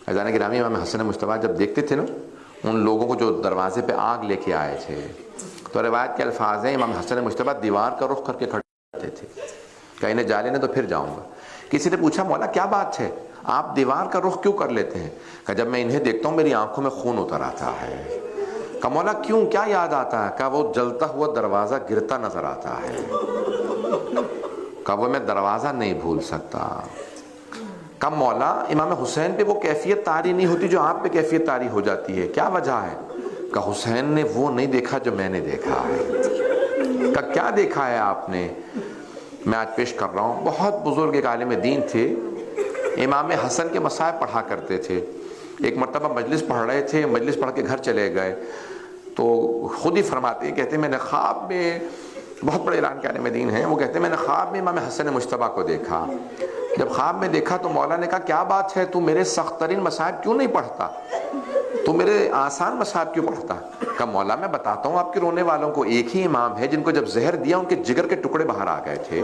عزیزان گرامی، امام حسن مجتبیٰ جب دیکھتے تھے نا ان لوگوں کو جو دروازے پہ آگ لے کے آئے تھے، تو روایت کے الفاظ ہیں امام حسن مجتبیٰ دیوار کا رخ کر کے کھڑے رہتے تھے کہ انہیں جا لینے تو پھر جاؤں گا۔ کسی نے پوچھا مولا کیا بات ہے، آپ دیوار کا رخ کیوں کر لیتے ہیں؟ کہ جب میں انہیں دیکھتا ہوں میری آنکھوں میں خون اتر آتا ہے۔ کہ مولا کیوں، کیا یاد آتا ہے؟ کہ وہ جلتا ہوا دروازہ گرتا نظر آتا ہے، کہ وہ میں دروازہ نہیں بھول سکتا۔ کہ مولا امام حسین پہ وہ کیفیت طاری نہیں ہوتی جو آپ پہ کیفیت طاری ہو جاتی ہے، کیا وجہ ہے؟ کہ حسین نے وہ نہیں دیکھا جو میں نے دیکھا ہے۔ کہ کیا دیکھا ہے آپ نے؟ میں آج پیش کر رہا ہوں۔ بہت بزرگ ایک عالم دین تھے، امام حسن کے مصائب پڑھا کرتے تھے۔ ایک مرتبہ مجلس پڑھ رہے تھے، مجلس پڑھ کے گھر چلے گئے تو خود ہی فرماتے ہیں، کہتے ہیں میں نے خواب میں، بہت بڑے اعلان کے عالم دین ہیں، وہ کہتے ہیں میں نے خواب میں امام حسن مجتبیٰ کو دیکھا۔ جب خواب میں دیکھا تو مولا نے کہا کیا بات ہے، تو میرے سخت ترین مصائب کیوں نہیں پڑھتا، تو میرے آسان مصائب کیوں پڑھتا؟ کہ مولا میں بتاتا ہوں آپ کے رونے والوں کو، ایک ہی امام ہے جن کو جب زہر دیا ان کے جگر کے ٹکڑے باہر آ گئے تھے،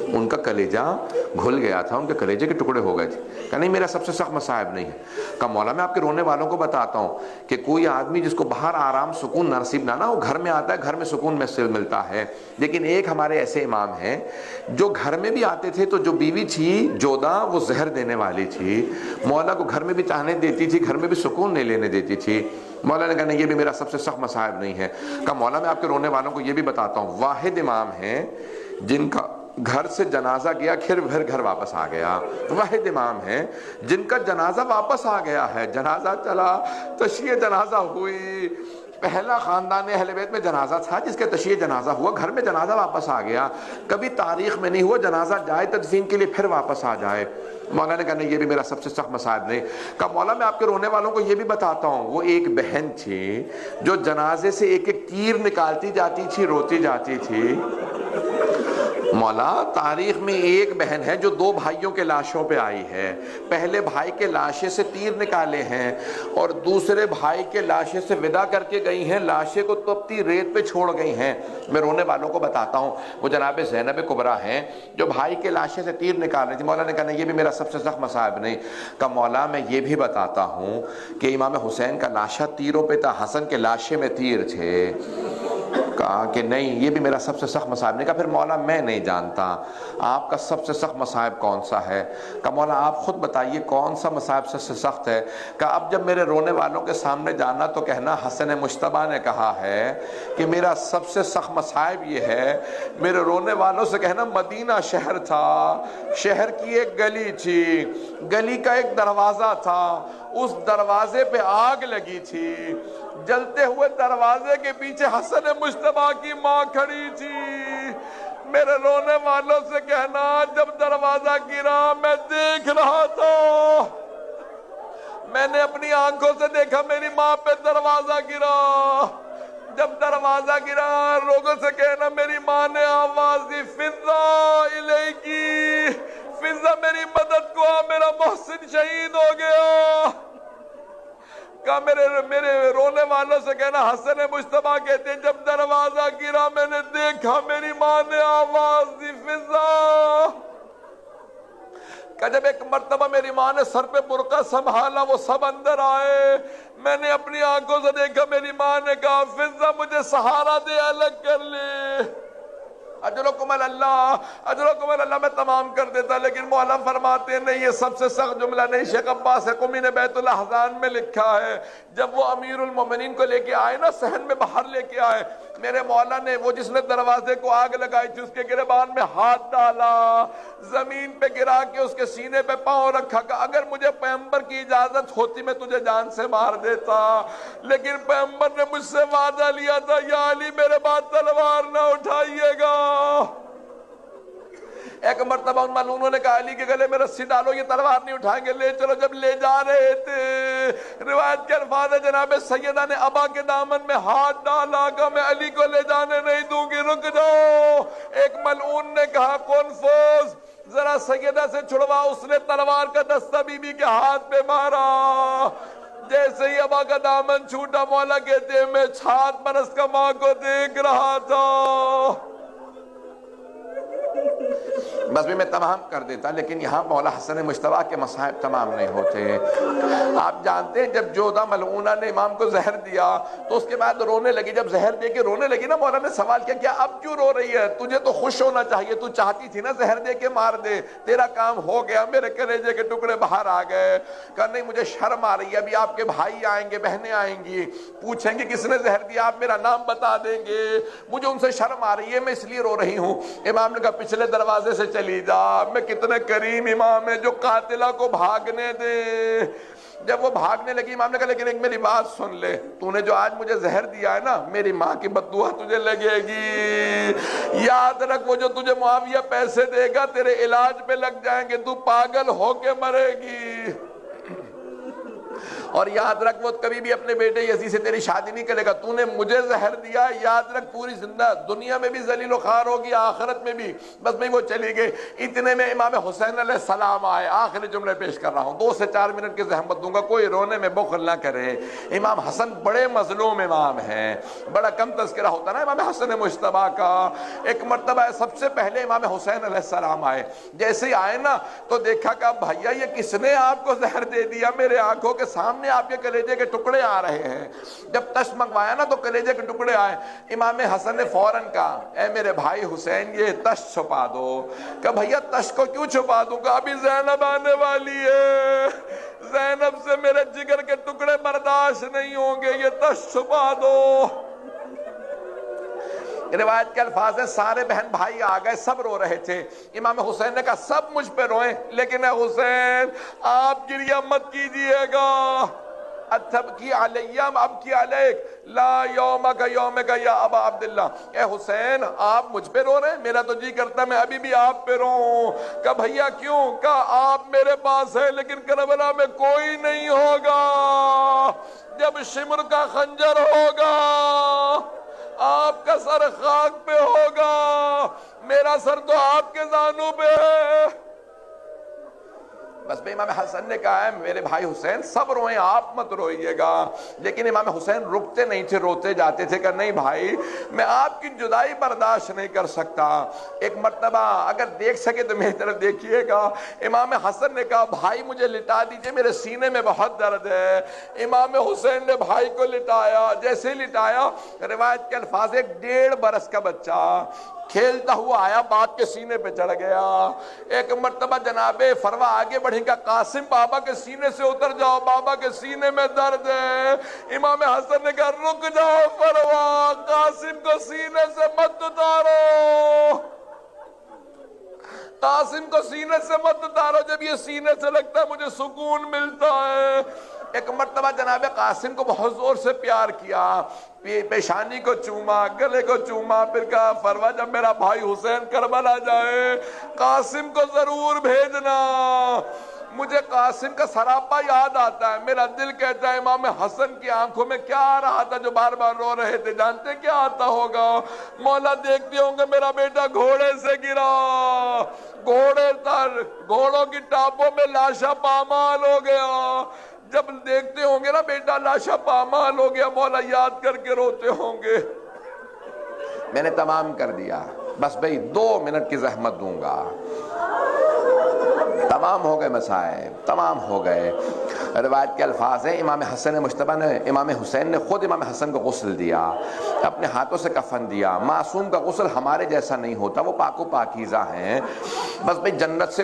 ان کا کلیجہ گھل گیا تھا، ان کے کلیجے کے ٹکڑے ہو گئے تھے۔ کہ نہیں میرا سب سے سخت مصائب نہیں ہے۔ کہ مولا میں آپ کے رونے والوں کو بتاتا ہوں کہ کوئی آدمی جس کو باہر آرام سکون نصیب نہ وہ گھر میں آتا ہے، گھر میں سکون میں سے ملتا ہے، لیکن ایک ہمارے ایسے امام ہیں جو گھر میں بھی آتے تھے تو جو بیوی تھی جودا وہ زہر دینے والی تھی، مولا کو گھر میں بھی چاہنے دیتی تھی، گھر میں بھی سکون نہیں لینے دیتی تھی۔ مولا نے کہا نہیں یہ بھی میرا سب سے سخت مصائب نہیں ہے۔ کہا مولا میں آپ کے رونے والوں کو یہ بھی بتاتا ہوں، واحد امام ہیں جن کا گھر سے جنازہ گیا پھر گھر واپس آ گیا، واحد امام ہیں جن کا جنازہ واپس آ گیا ہے، جنازہ چلا، تشییع جنازہ ہوئی، پہلا خاندان اہل بیت میں جنازہ تھا جس کا تشییع جنازہ ہوا، گھر میں جنازہ واپس آ گیا، کبھی تاریخ میں نہیں ہوا جنازہ جائے تدفین کے لیے پھر واپس آ جائے۔ مولا نے کہا نہیں یہ بھی میرا سب سے سخت مصائب نہیں۔ کہا مولا میں آپ کے رونے والوں کو یہ بھی بتاتا ہوں، وہ ایک بہن تھی جو جنازے سے ایک ایک تیر نکالتی جاتی تھی، روتی جاتی تھی۔ مولا تاریخ میں ایک بہن ہے جو دو بھائیوں کے لاشوں پہ آئی ہے، پہلے بھائی کے لاشے سے تیر نکالے ہیں اور دوسرے بھائی کے لاشے سے ودا کر کے گئی ہیں، لاشے کو تپتی ریت پہ چھوڑ گئی ہیں۔ میں رونے والوں کو بتاتا ہوں وہ جناب زینب کبریٰ ہیں جو بھائی کے لاشے سے تیر نکال رہی تھی۔ مولا نے کہا نہیں یہ بھی میرا سب سے سخت مصائب نہیں۔ کہ مولا میں یہ بھی بتاتا ہوں کہ امام حسین کا لاشہ تیروں پہ تھا، حسن کے لاشے میں تیر تھے۔ کہا کہ نہیں یہ بھی میرا سب سے سخت مصائب نہیں۔ کہا پھر مولا میں نہیں جانتا آپ کا سب سے سخت مصائب کون سا ہے؟ کہ مولا آپ خود بتائیے کون سا مصائب سب سے سخت ہے؟ کہ اب جب میرے رونے والوں کے سامنے جانا تو کہنا حسن مجتبیٰ نے کہا ہے کہ میرا سب سے سخت مصائب یہ ہے، میرے رونے والوں سے کہنا مدینہ شہر تھا، شہر کی ایک گلی تھی، گلی کا ایک دروازہ تھا، اس دروازے پہ آگ لگی تھی، جلتے ہوئے دروازے کے پیچھے حسن مجتبیٰ کی ماں کھڑی تھی۔ میرے رونے والوں سے کہنا جب دروازہ گرا میں دیکھ رہا تھا، میں نے اپنی آنکھوں سے دیکھا میری ماں پہ دروازہ گرا، جب دروازہ گرا لوگوں سے کہنا میری ماں نے آواز دی فضا الیکی، فضا میری مدد کو آ، میرا محسن شہید ہو گیا۔ کہا میرے رونے والوں سے کہنا حسن مجتبیٰ کہتے ہیں جب دروازہ گرا میں نے دیکھا میری ماں نے آواز دی فضا۔ کہ جب ایک مرتبہ میری ماں نے سر پہ برقع سنبھالا وہ سب اندر آئے، میں نے اپنی آنکھوں سے دیکھا میری ماں نے کہا فضا مجھے سہارا دے، الگ کر لے۔ اجرکم اللہ، اجرکم اللہ، میں تمام کر دیتا لیکن مولا فرماتے ہیں نہیں یہ سب سے سخت جملہ نہیں۔ شیخ عباس قمی نے بیت الاحزان میں لکھا ہے جب وہ امیر المومنین کو لے کے آئے نا، صحن میں باہر لے کے آئے، میرے مولا نے وہ جس نے دروازے کو آگ لگائی تھی اس کے گریبان میں ہاتھ ڈالا، زمین پہ گرا کے اس کے سینے پہ پاؤں رکھا کہ اگر مجھے پیغمبر کی اجازت ہوتی میں تجھے جان سے مار دیتا، لیکن پیغمبر نے مجھ سے وعدہ لیا تھا یا علی میرے بعد تلوار نہ اٹھائیے گا۔ ایک مرتبہ ان ملعونوں نے کہا علی کے گلے میں رسی ڈالو یہ تلوار نہیں اٹھائیں گے، لے چلو۔ جب لے جا رہے تھے روایت کے الفاظ ہے جناب سیدہ نے ابا کے دامن میں ہاتھ ڈالا کہ میں علی کو لے جانے نہیں دوں گی، رک جاؤ۔ ایک ملعون نے کہا کون فوز ذرا سیدہ سے چھڑوا، اس نے تلوار کا دستہ بی بی کے ہاتھ پہ مارا، جیسے ہی ابا کا دامن چھوٹا مولا کہتے ہیں میں 7 برس کا ماں کو دیکھ رہا تھا۔ بس بھی میں تمام کر دیتا، لیکن یہاں مولا حسن مجتبیٰ کے مصائب تمام نہیں ہوتے۔ آپ جانتے ہیں جب جودہ ملعونہ نے امام کو زہر دیا تو اس کے بعد رونے لگی، جب زہر دے کے رونے لگی نا، مولا نے سوال کیا کیا اب کیوں رو رہی ہے؟ تجھے تو خوش ہونا چاہیے، تو چاہتی تھی نا زہر دے کے مار دے، تیرا کام ہو گیا، میرے کلیجے کے ٹکڑے باہر آ گئے۔ کہا نہیں مجھے شرم آ رہی ہے، ابھی آپ کے بھائی آئیں گے، بہنیں آئیں گی، پوچھیں گے کس نے زہر دیا، آپ میرا نام بتا دیں گے، مجھے ان سے شرم آ رہی ہے، میں اس لیے رو رہی ہوں۔ امام نے کہا پچھلے دروازے سے چلی جا، میں کتنے کریم امام ہے جو قاتلہ کو بھاگنے دے۔ جب وہ بھاگنے لگی امام نے کہا لیکن ایک میری بات سن لے، تو نے جو آج مجھے زہر دیا ہے نا، میری ماں کی بددعا تجھے لگے گی، یاد رکھ وہ جو تجھے معاویہ پیسے دے گا تیرے علاج پہ لگ جائیں گے، تو پاگل ہو کے مرے گی، اور یاد رکھ وہ کبھی بھی اپنے بیٹے یزید سے تیری شادی نہیں کرے گا، تو نے مجھے زہر دیا، یاد رکھ پوری زندہ دنیا میں بھی ذلیل و خوار ہوگی، آخرت میں بھی۔ بس میں وہ چلی گئی۔ اتنے میں امام حسین علیہ السلام آئے۔ آخری جملے پیش کر رہا ہوں، 2 سے 4 منٹ کی زحمت دوں گا، کوئی رونے میں بخل نہ کرے۔ امام حسن بڑے مظلوم امام ہیں، بڑا کم تذکرہ ہوتا نا امام حسن مجتبیٰ کا۔ ایک مرتبہ سب سے پہلے امام حسین علیہ السلام آئے، جیسے ہی آئے نا تو دیکھا کہ بھیا یہ کس نے آپ کو زہر دے دیا، میرے آنکھوں کے سامنے آپ کے کلیجے کے ٹکڑے آ رہے ہیں۔ جب تش منگوایا نا تو کلیجے کے ٹکڑے آئے، امام حسن نے فوراً کہا اے میرے بھائی حسین یہ تش چھپا دو۔ کہ بھیا تش کو کیوں چھپا دوں گا، ابھی زینب آنے والی ہے، زینب سے میرے جگر کے ٹکڑے برداشت نہیں ہوں گے، یہ تش چھپا دو۔ روایت کے الفاظ ہیں سارے بہن بھائی آ گئے، سب رو رہے تھے۔ امام حسین نے کہا سب مجھ پہ روئیں، لیکن اے حسین آپ گریہ مت کیجئے گا، اتبکی علیہ ابکی علیک لا یومک یومک یا ابا عبداللہ۔ اے حسین آپ مجھ پہ رو رہے ہیں، میرا تو جی کرتا میں ابھی بھی آپ پہ روؤں۔ کہا بھیا کیوں؟ کہا آپ میرے پاس ہے لیکن کربلا میں کوئی نہیں ہوگا، جب شمر کا خنجر ہوگا آپ کا سر خاک پہ ہوگا، میرا سر تو آپ کے زانوں پہ ہے۔ بس بھائی امام حسن نے کہا ہے میرے بھائی حسین سب روئیں، آپ مت روئیے گا، لیکن امام حسین رکتے نہیں تھے، روتے جاتے تھے کہ نہیں بھائی میں آپ کی جدائی برداشت نہیں کر سکتا۔ ایک مرتبہ اگر دیکھ سکے تو میری طرف دیکھیے گا، امام حسن نے کہا بھائی مجھے لٹا دیجئے، میرے سینے میں بہت درد ہے۔ امام حسین نے بھائی کو لٹایا، جیسے ہی لٹایا روایت کے الفاظ 1.5 برس کا بچہ کھیلتا ہوا آیا، باپ کے سینے پہ چڑھ گیا۔ ایک مرتبہ جناب فروا آگے بڑھی کہ قاسم بابا کے سینے سے اتر جاؤ، بابا کے سینے میں درد ہے۔ امام حسن نے کہا رک جاؤ فروا، قاسم کو سینے سے مت اتارو، قاسم کو سینے سے مت اتارو، جب یہ سینے سے لگتا ہے مجھے سکون ملتا ہے۔ ایک مرتبہ جناب قاسم کو بہت زور سے پیار کیا، پیشانی کو چوما، گلے کو چوما، پھر کہا فروا جب میرا بھائی حسین کربلا جائے قاسم کو ضرور بھیجنا۔ مجھے قاسم کا سراپا یاد آتا ہے، میرا دل کہتا ہے امام حسن کی آنکھوں میں کیا آ رہا تھا جو بار بار رو رہے تھے، جانتے کیا آتا ہوگا؟ مولا دیکھتے ہوں گے میرا بیٹا گھوڑے سے گرا، گھوڑے تر گھوڑوں کی ٹاپوں میں لاشا پامال ہو گیا، جب دیکھتے ہوں گے نا بیٹا لاشا پامال ہو گیا، مولا یاد کر کے روتے ہوں گے۔ میں نے تمام کر دیا، بس بھئی 2 منٹ کی زحمت دوں گا، تمام ہو گئے مسائل، تمام ہو گئے۔ روایت کے الفاظ ہیں امام حسن مجتبیٰ نے، امام حسین نے خود امام حسن کو غسل دیا، اپنے ہاتھوں سے کفن دیا۔ معصوم کا غسل ہمارے جیسا نہیں ہوتا، وہ پاک و پاکیزہ ہیں۔ بس بھئی جنت سے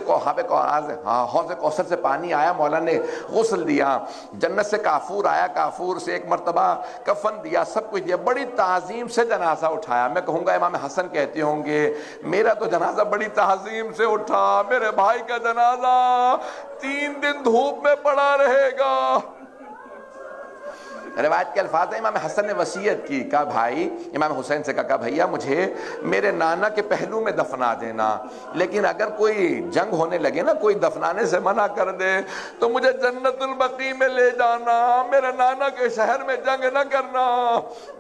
حوض کوثر سے پانی آیا، مولا نے غسل دیا، جنت سے کافور آیا، کافور سے ایک مرتبہ کفن دیا، سب کچھ دیا، بڑی تعظیم سے جنازہ اٹھایا۔ میں کہوں گا امام حسن کہتے ہوں گے میرا تو جنازہ بڑی تعظیم سے اٹھا، میرے بھائی کا جنازہ 3 دن دھوپ میں پڑا رہے گا۔ روایت کے الفاظ ہیں امام حسن نے وصیت کی، کہا بھائی امام حسین سے کہا بھیا مجھے میرے نانا کے پہلو میں دفنا دینا، لیکن اگر کوئی جنگ ہونے لگے نا، کوئی دفنانے سے منع کر دے تو مجھے جنت البقیع میں لے جانا، میرے نانا کے شہر میں جنگ نہ کرنا۔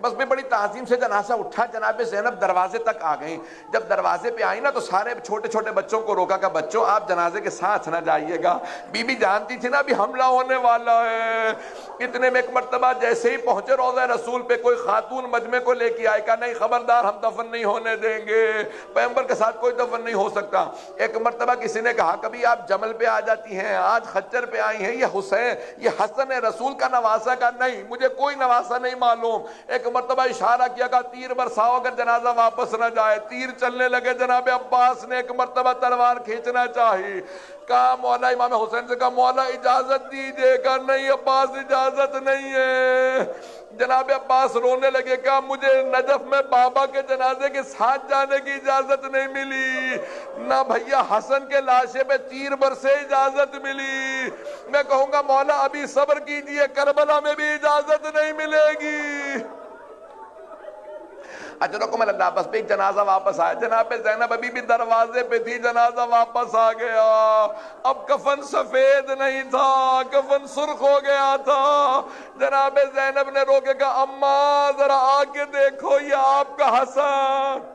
بس میں بڑی تعظیم سے جنازہ اٹھا، جناب زینب دروازے تک آ گئیں۔ جب دروازے پہ آئی نا تو سارے چھوٹے چھوٹے بچوں کو روکا کہ بچوں آپ جنازے کے ساتھ نہ جائیے گا، بی بی جانتی تھی نا ابھی حملہ ہونے والا ہے۔ اتنے میں ایک مرتبہ جیسے ہی پہنچے روضہ رسول پہ کوئی خاتون مجمع کو لے کے آئے، کہا نہیں خبردار ہم دفن نہیں ہونے دیں گے، پیغمبر کے ساتھ کوئی دفن نہیں ہو سکتا۔ ایک مرتبہ کسی نے کہا کبھی آپ جمل پہ آ جاتی ہیں، آج خچر پہ آئی ہیں، یہ حسین یہ حسن رسول کا نواسہ کا نہیں، مجھے کوئی نواسہ نہیں معلوم۔ ایک مرتبہ اشارہ کیا، کہا تیر برساؤ اگر جنازہ واپس نہ جائے۔ تیر چلنے لگے، جناب عباس نے ایک مرتبہ تلوار کھینچنا چاہی، کہا مولا امام حسین سے کہا مولا اجازت دیجئے، کہا نہیں عباس اجازت نہیں ہے۔ جناب عباس رونے لگے، کہا مجھے نجف میں بابا کے جنازے کے ساتھ جانے کی اجازت نہیں ملی، نہ بھیا حسن کے لاشے پہ تیر برسے اجازت ملی، میں کہوں گا مولا ابھی صبر کیجئے، کربلا میں بھی اجازت نہیں ملے گی۔ اجرکم اللہ، بس پہ ایک جنازہ واپس آیا، جناب زینب ابھی بھی دروازے پہ تھی، جنازہ واپس آ گیا۔ اب کفن سفید نہیں تھا، کفن سرخ ہو گیا تھا۔ جناب زینب نے رو کے کہا اماں ذرا آ کے دیکھو یہ آپ کا حسن۔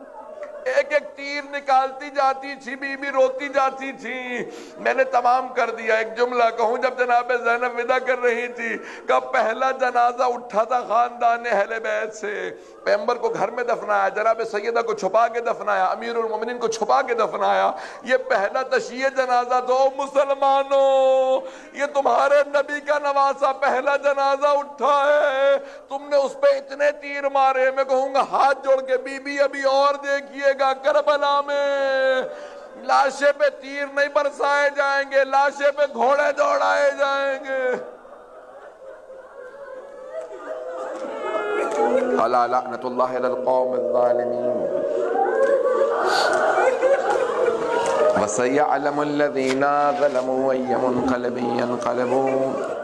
ایک ایک تیر نکالتی جاتی تھی، بی بی روتی جاتی تھی۔ میں نے تمام کر دیا، ایک جملہ کہوں، جب جناب زینب ودا کر رہی تھی کہ پہلا جنازہ اٹھا تھا خاندان اہل بیت سے، پیغمبر کو گھر میں دفنایا، جناب سیدہ کو چھپا کے دفنایا، امیر المومنین کو چھپا کے دفنایا، یہ پہلا تشییع جنازہ تو مسلمانوں یہ تمہارے نبی کا نواسہ پہلا جنازہ اٹھا ہے، تم نے اس پہ اتنے تیر مارے۔ میں کہوں گا ہاتھ جوڑ کے بی بی ابھی اور دیکھیے گا، کربلا میں لاشے پہ تیر نہیں برسائے جائیں گے، لاشے پہ گھوڑے دوڑائے جائیں گے۔ الا لعنت اللہ علی القوم الظالمین وسيعلم الذين ظلموا أي منقلب ينقلبون